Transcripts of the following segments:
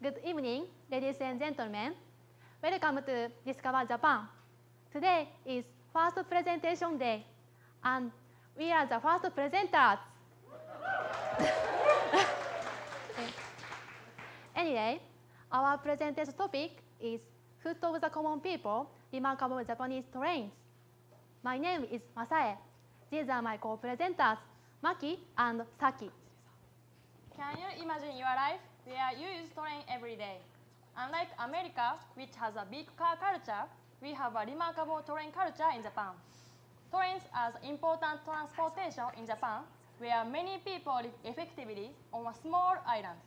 Good evening, ladies and gentlemen. Welcome to Discover Japan. Today is first presentation day, and we are the first presenters. Anyway, our presentation topic is Foot of the Common People, Remarkable Japanese Trains. My name is Masae. These are my co-presenters, Maki and Saki. Can you imagine your life where you use train every day? Unlike America, which has a big car culture, we have a remarkable train culture in Japan. Trains are important transportation in Japan, where many people live effectively on a small island.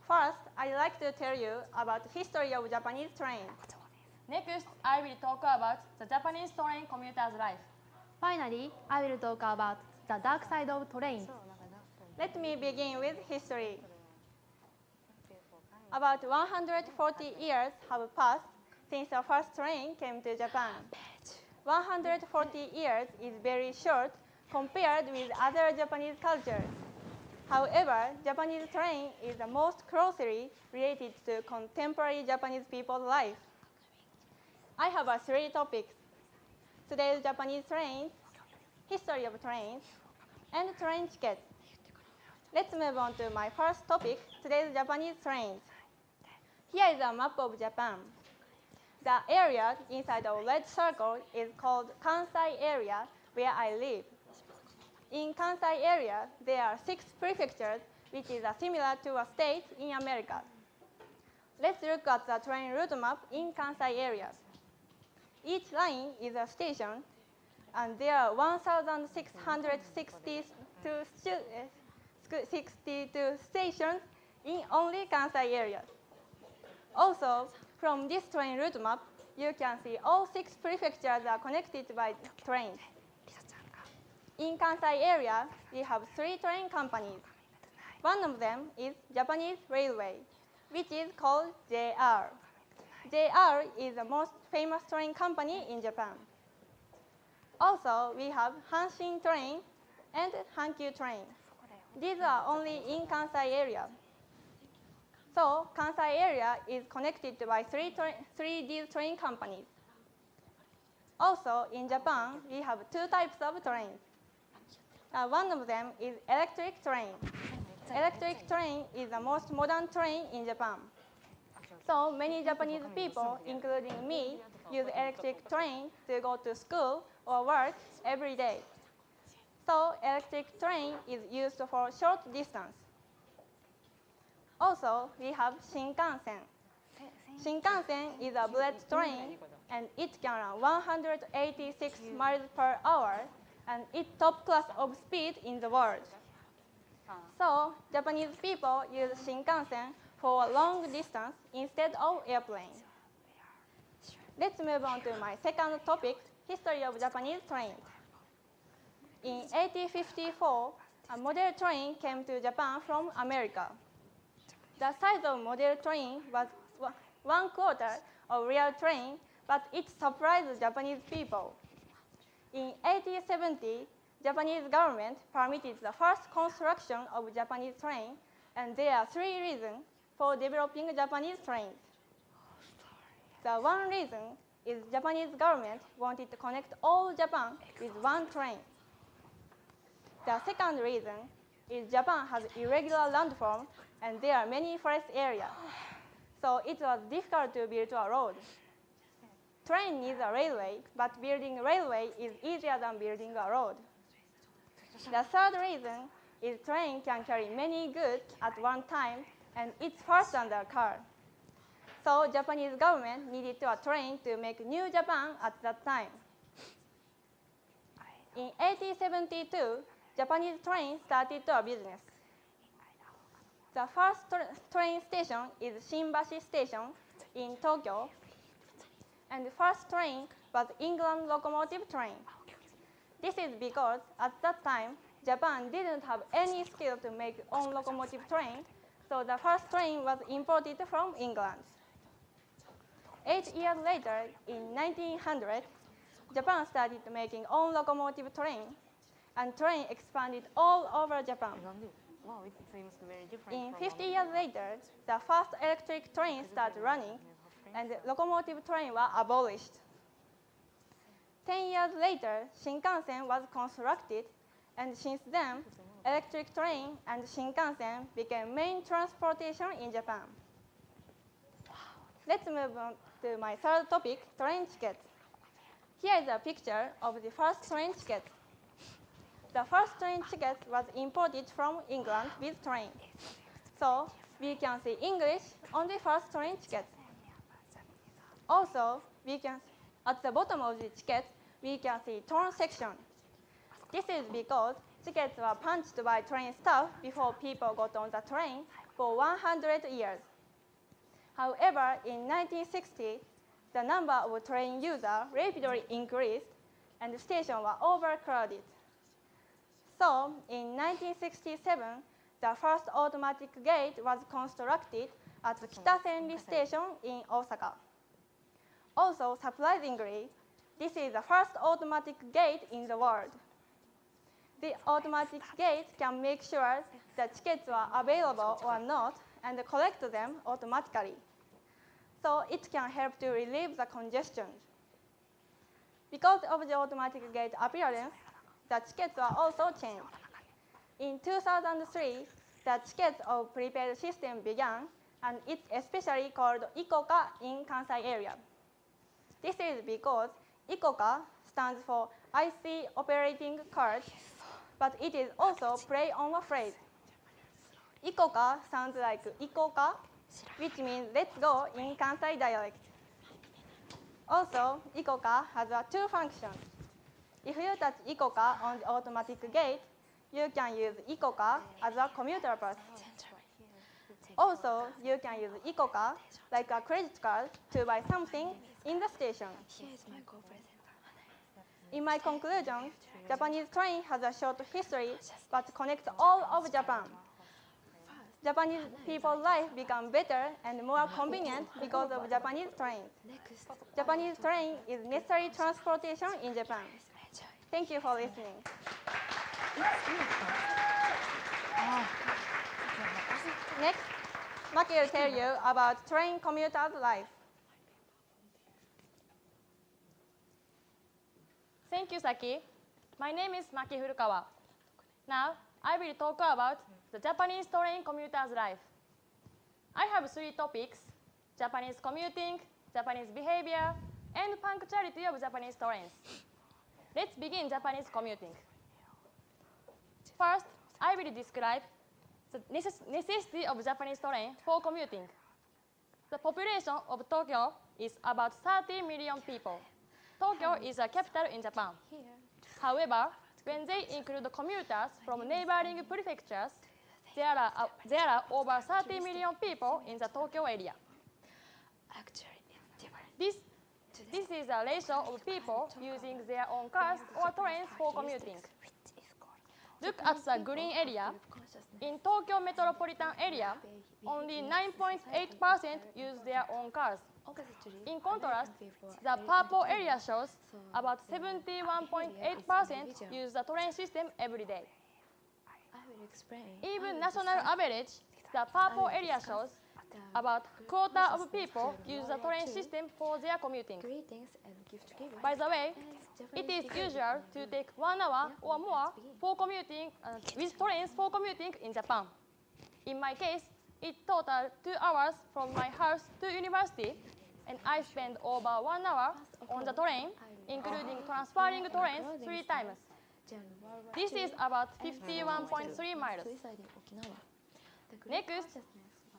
First, I'd like to tell you about the history of Japanese train. Next, I will talk about the Japanese train commuter's life. Finally, I will talk about the dark side of trains. Let me begin with history. About 140 years have passed since the first train came to Japan. 140 years is very short compared with other Japanese cultures. However, Japanese train is the most closely related to contemporary Japanese people's life. I have three topics: today's Japanese trains, history of trains, and train tickets. Let's move on to my first topic, today's Japanese trains. Here is a map of Japan. The area inside the red circle is called Kansai area, where I live. In Kansai area, there are 6 prefectures, which is similar to a state in America. Let's look at the train route map in Kansai area. Each line is a station, and there are 1,662 stations in only Kansai area. Also, from this train route map, you can see all 6 prefectures are connected by trains. In Kansai area, we have 3 train companies. One of them is Japanese Railway, which is called JR. JR is the most famous train company in Japan. Also, we have Hanshin Train and Hankyu Train. These are only in Kansai area. So, Kansai area is connected by 3 these train companies. Also, in Japan, we have 2 types of trains. One of them is electric train. Electric train is the most modern train in Japan. So many Japanese people, including me, use electric train to go to school or work every day. So electric train is used for short distance. Also, we have Shinkansen. Shinkansen is a bullet train, and it can run 186 miles per hour, and it's top class of speed in the world. So, Japanese people use Shinkansen for a long distance instead of airplane. Let's move on to my second topic, history of Japanese trains. In 1854, a model train came to Japan from America. The size of model train was 1/4 of real train, but it surprised Japanese people. In 1870, Japanese government permitted the first construction of Japanese train, and there are 3 reasons for developing Japanese trains. The one reason is Japanese government wanted to connect all Japan with one train. The second reason is Japan has irregular landform, and there are many forest areas, so it was difficult to build a road. Train needs a railway, but building a railway is easier than building a road. The third reason is train can carry many goods at one time, and it's faster than a car. So Japanese government needed a train to make New Japan at that time. In 1872, Japanese train started a business. The first train station is Shinbashi Station in Tokyo, and the first train was England locomotive train. This is because at that time, Japan didn't have any skill to make own locomotive train, so the first train was imported from England. 8 years later, in 1900, Japan started making own locomotive train, and train expanded all over Japan. Wow, it seems very different. In from 50 years later, the first electric train started running, and the locomotive train was abolished. 10 years later, Shinkansen was constructed, and since then, electric train and Shinkansen became main transportation in Japan. Let's move on to my third topic, train tickets. Here is a picture of the first train ticket. The first train ticket was imported from England with train. So we can see English on the first train ticket. Also, at the bottom of the ticket, we can see torn section. This is because tickets were punched by train staff before people got on the train for 100 years. However, in 1960, the number of train users rapidly increased and the station was overcrowded. So, in 1967, the first automatic gate was constructed at Kitasenri Station in Osaka. Also, surprisingly, this is the first automatic gate in the world. The automatic gate can make sure that tickets are available or not and collect them automatically. So it can help to relieve the congestion. Because of the automatic gate appearance, the tickets are also changed. In 2003, the tickets of prepaid system began, and it's especially called Ikoka in Kansai area. This is because Ikoka stands for IC operating card, but it is also play on a phrase. Ikoka sounds like Ikoka, which means let's go in Kansai dialect. Also, Ikoka has two functions. If you touch Ikoka on the automatic gate, you can use Ikoka as a commuter pass. Also, you can use Ikoka like a credit card to buy something in the station. In my conclusion, Japanese train has a short history but connects all of Japan. Japanese people's life become better and more convenient because of Japanese trains. Japanese train is necessary transportation in Japan. Thank you for listening. Next, Maki will tell you about train commuters' life. Thank you, Saki. My name is Maki Furukawa. Now, I will talk about the Japanese train commuter's life. I have three topics: Japanese commuting, Japanese behavior, and punctuality of Japanese trains. Let's begin Japanese commuting. First, I will describe the necessity of Japanese train for commuting. The population of Tokyo is about 30 million people. Tokyo is a capital in Japan. However, when they include commuters from neighboring prefectures, there are over 30 million people in the Tokyo area. This is a ratio of people using their own cars or trains for commuting. Look at the green area. In Tokyo metropolitan area, only 9.8% use their own cars. In contrast, the purple area shows about 71.8% use the train system every day. Even national average, the purple area shows about a quarter of people use the train system for their commuting. By the way, it is usual to take 1 hour or more for commuting with trains for commuting in Japan. In my case, it totaled 2 hours from my house to university, and I spent over 1 hour on the train, including transferring trains 3 times. This is about 51.3 miles. Next,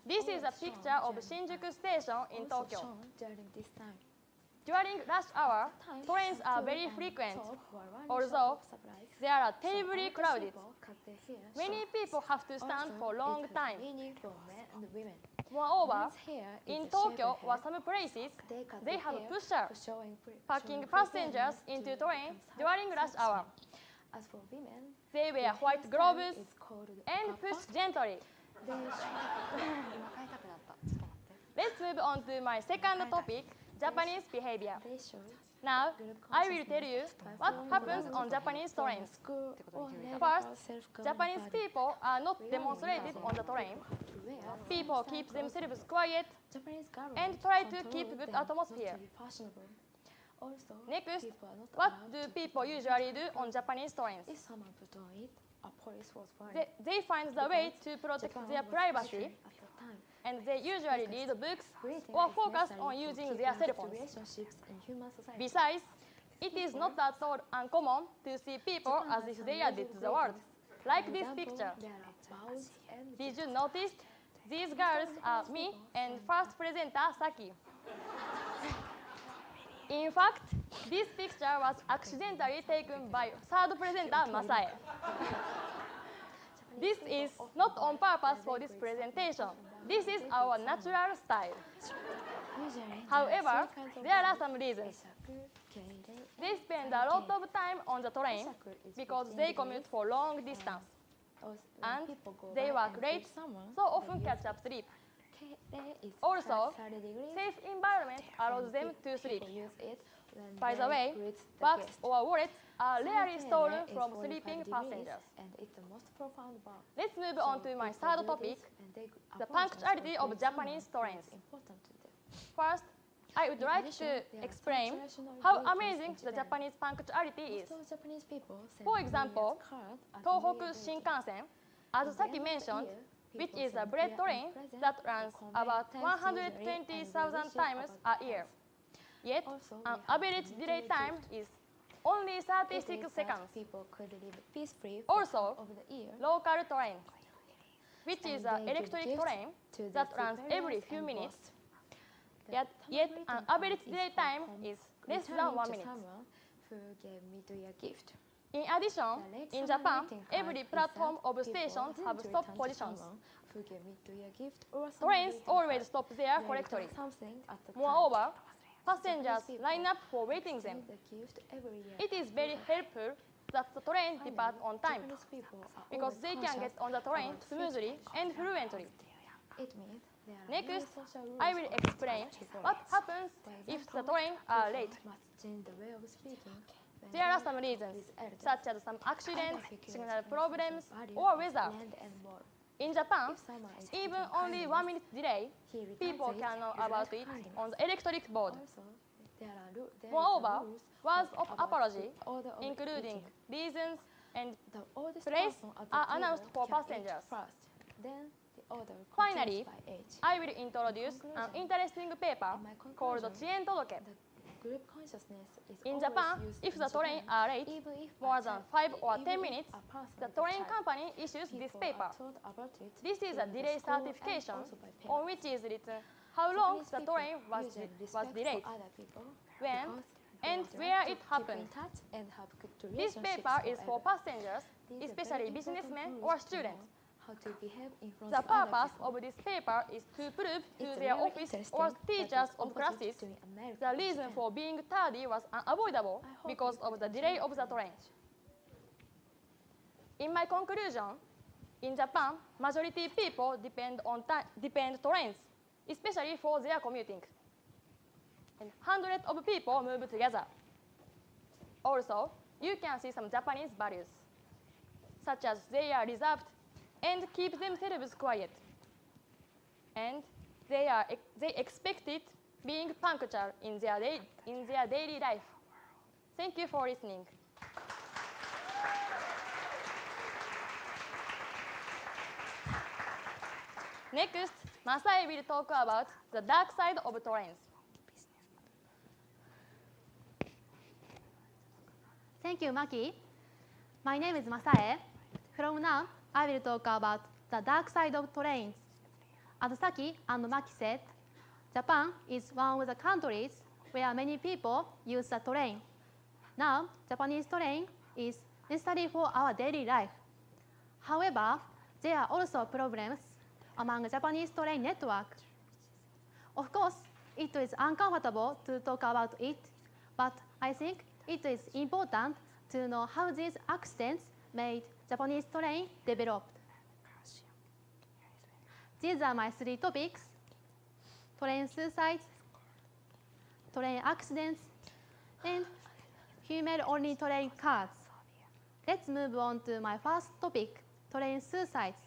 this is a picture of Shinjuku Station in Tokyo. During rush hour, trains are very frequent, although they are terribly crowded. Many people have to stand for a long time. Moreover, in Tokyo or some places, they have pushers, packing passengers into trains during rush hour. They wear white gloves and push gently. Let's move on to my second topic, Japanese behavior. Now, I will tell you what happens on Japanese trains. First, Japanese people are not demonstrated on the train. People keep themselves quiet and try to keep good atmosphere. Next, what do people usually do on Japanese trains? They find the way to protect their privacy, and they usually read books or focus on using their cell phones. Besides, it is not at all uncommon to see people as if they are dead to the world, like this picture. Did you notice? These girls are me and first presenter Saki. In fact, this picture was accidentally taken by third presenter Masae. This is not on purpose for this presentation. This is our natural style. However, there are some reasons. They spend a lot of time on the train because they commute for long distance. And they work late, so often catch up sleep. Also, safe environment allows them to sleep. By the way, bags or wallets are rarely stolen from sleeping passengers. Let's move on to my third topic, the punctuality of Japanese trains. First, I would like to explain how amazing the Japanese punctuality is. For example, Tohoku Shinkansen, as Saki mentioned, which is a bullet train that runs about 120,000 times a year. Yet, an average delay time is only 36 seconds. Also, local train, which is an electric train that runs every few minutes. Yet an average delay time is less than 1 minute. In addition, in Japan, every platform of stations have stop positions. Trains always stop there correctly. Moreover, passengers line up for waiting them. It is very helpful that the train departs on time because they can get on the train smoothly and fluently. Next, I will explain what happens if the trains are late. There are some reasons, such as some accidents, signal problems, or weather. In Japan, even only 1 minute delay, people can know about it on the electric board. Moreover, words of apology, including reasons and place, are announced for passengers. Finally, I will introduce an interesting paper called Chien Todoke. In Japan, if the trains are late more than 5 or 10 minutes, the train company issues this paper. This is a delay certification on which is written how long the train was delayed, when and where it happened. This paper is for passengers, especially businessmen or students. The purpose of this paper is to prove to their office or teachers of classes the reason for being tardy was unavoidable because of the delay of the train. In my conclusion, in Japan, majority people depend trains, especially for their commuting. And hundreds of people move together. Also, you can see some Japanese values, such as they are reserved and keep themselves quiet. And they expected being punctual in their daily life. Thank you for listening. Next, Masae will talk about the dark side of trains. Thank you, Maki. My name is Masae. From now, I will talk about the dark side of trains. As Saki and Maki said, Japan is one of the countries where many people use the train. Now, Japanese train is necessary for our daily life. However, there are also problems among Japanese train network. Of course, it is uncomfortable to talk about it, but I think it is important to know how these accidents made Japanese train developed. These are my 3 topics: train suicides, train accidents, and female-only train cars. Let's move on to my first topic, train suicides.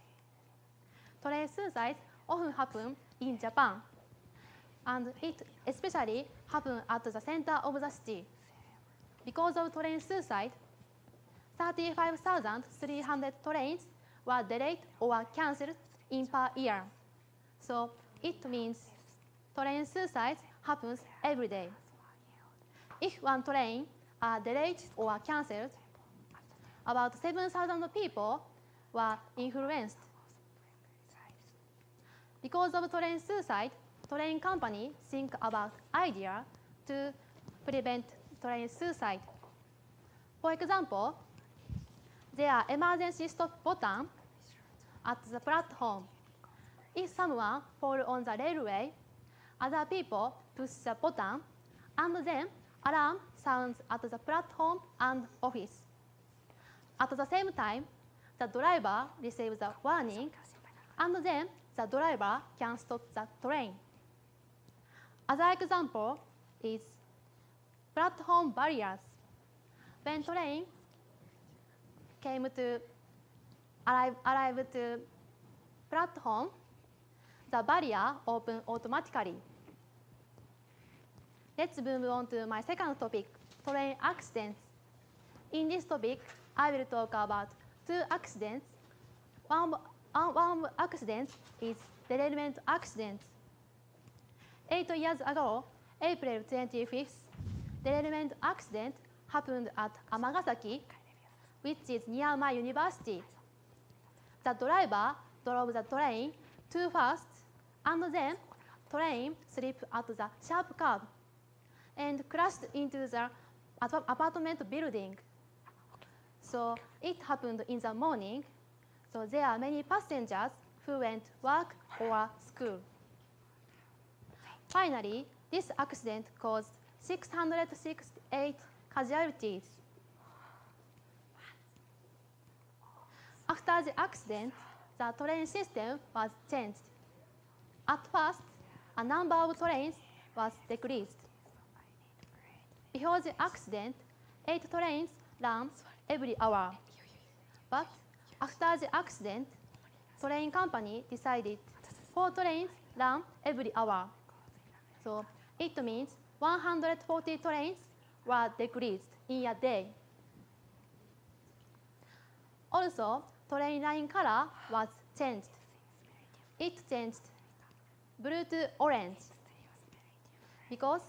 Train suicides often happen in Japan, and it especially happens at the center of the city. Because of train suicide, 35,300 trains were delayed or cancelled in per year. So it means train suicides happens every day. If one train are delayed or cancelled, about 7,000 people were influenced. Because of train suicide, train company think about idea to prevent train suicide. For example, there are emergency stop button at the platform. If someone falls on the railway, other people push the button, and then alarm sounds at the platform and office. At the same time, the driver receives a warning, and then the driver can stop the train. Other example is platform barriers. When train arrive to platform, the barrier opens automatically. Let's move on to my second topic, train accidents. In this topic, I will talk about two accidents. One accident is derailment accident. 8 years ago, April 25th, derailment accident happened at Amagasaki, which is near my university. The driver drove the train too fast, and then train slipped at the sharp curve and crashed into the apartment building. So it happened in the morning, so there are many passengers who went to work or school. Finally, this accident caused 668 casualties. After the accident, the train system was changed. At first, a number of trains was decreased. Before the accident, 8 trains ran every hour. But after the accident, train company decided 4 trains run every hour. So it means 140 trains were decreased in a day. Also, train line color was changed. It changed blue to orange because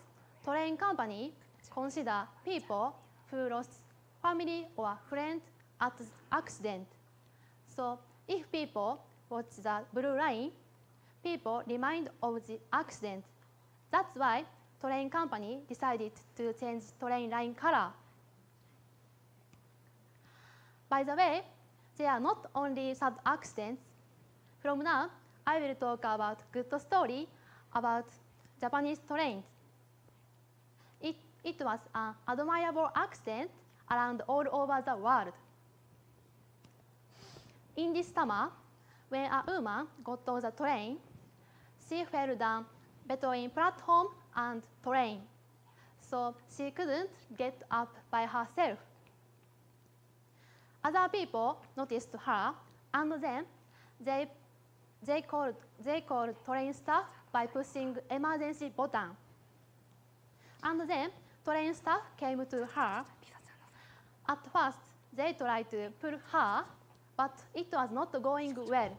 train company consider people who lost family or friend at the accident. So if people watch the blue line, people remind of the accident. That's why train company decided to change train line color. By the way, there are not only sad accidents. From now, I will talk about good story about Japanese trains. It was an admirable accident around all over the world. In this summer, when a woman got on the train, she fell down between platform and train, so she couldn't get up by herself. Other people noticed her, and then they called train staff by pushing emergency button. And then train staff came to her. At first, they tried to pull her, but it was not going well.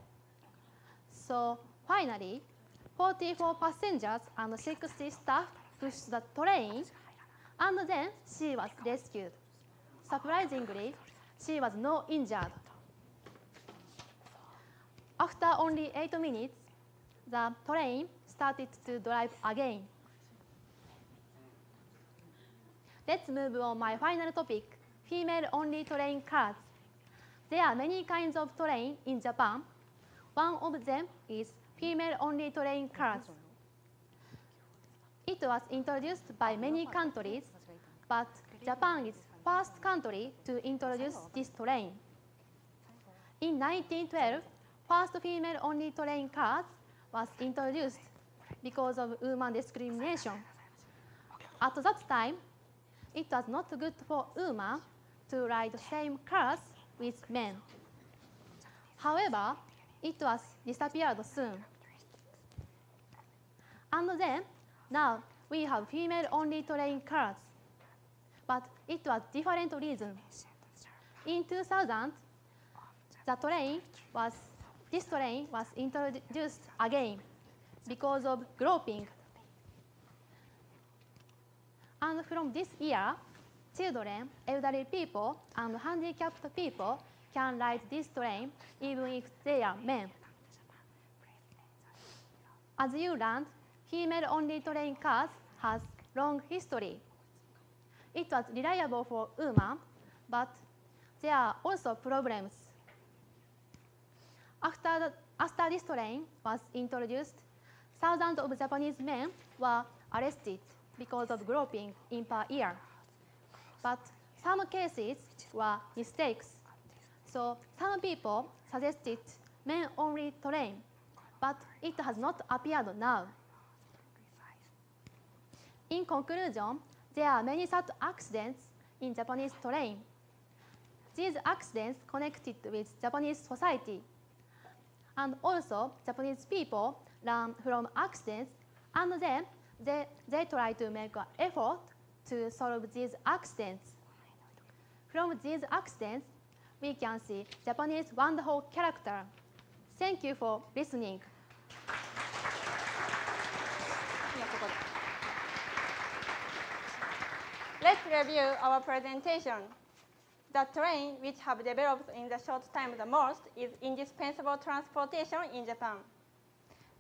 So finally, 44 passengers and 60 staff pushed the train, and then she was rescued. Surprisingly, she was not injured. After only 8 minutes, the train started to drive again. Let's move on my final topic, female-only train cars. There are many kinds of train in Japan. One of them is female-only train cars. It was introduced by many countries, but Japan is the first country to introduce this train. In 1912, first female-only train cars was introduced because of women discrimination. At that time, it was not good for women to ride the same cars with men. However, it was disappeared soon. And then, now we have female-only train cars. But it was different reason. In 2000, this train was introduced again because of groping. And from this year, children, elderly people, and handicapped people can ride this train even if they are men. As you learned, female-only train cars has long history. It was reliable for women, but there are also problems. After this train was introduced, thousands of Japanese men were arrested because of groping in per year. But some cases were mistakes. So some people suggested men-only train, but it has not appeared now. In conclusion, there are many such accidents in Japanese train. These accidents connected with Japanese society. And also, Japanese people learn from accidents, and then they try to make an effort to solve these accidents. From these accidents, we can see Japanese wonderful character. Thank you for listening. Let's review our presentation. The train which have developed in the short time the most is indispensable transportation in Japan.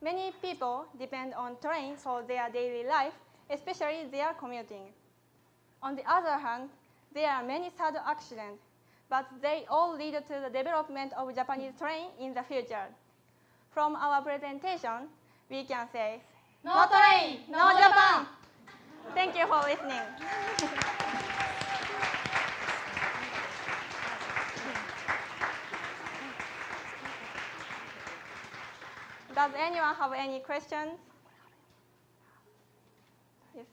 Many people depend on train for their daily life, especially their commuting. On the other hand, there are many sad accidents, but they all lead to the development of Japanese train in the future. From our presentation, we can say, No train, no Japan! Thank you for listening. Does anyone have any questions? Yes.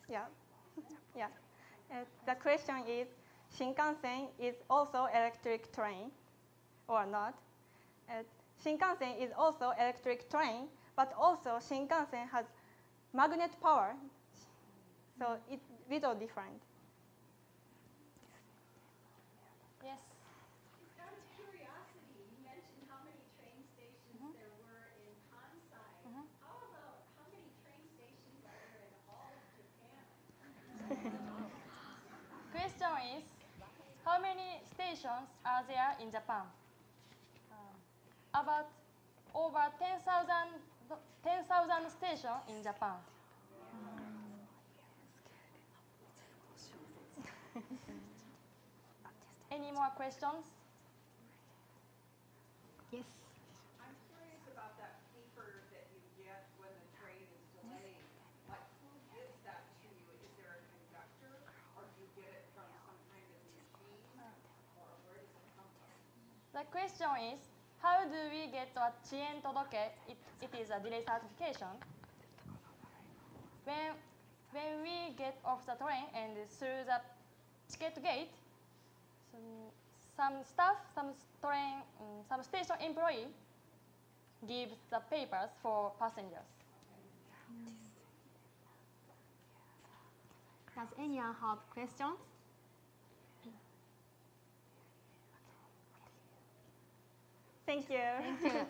Yeah. Yeah. The question is, Shinkansen is also electric train or not? Shinkansen is also electric train, but also Shinkansen has magnet power. So it's a little different. Yes. Out of curiosity, you mentioned how many train stations there were in Kansai. How about how many train stations are there in all of Japan? Question is, how many stations are there in Japan? About over 10,000 stations in Japan. Any more questions? Yes. I'm curious about that paper that you get when the train is delayed. Like, who gives that to you? Is there a conductor, or do you get it from some kind of machine, or where does it come from? The question is, how do we get a chien todoke? It is a delay certification. When we get off the train and through the ticket gate, some staff, some station employee gives the papers for passengers. Does anyone have questions? Thank you. Thank you.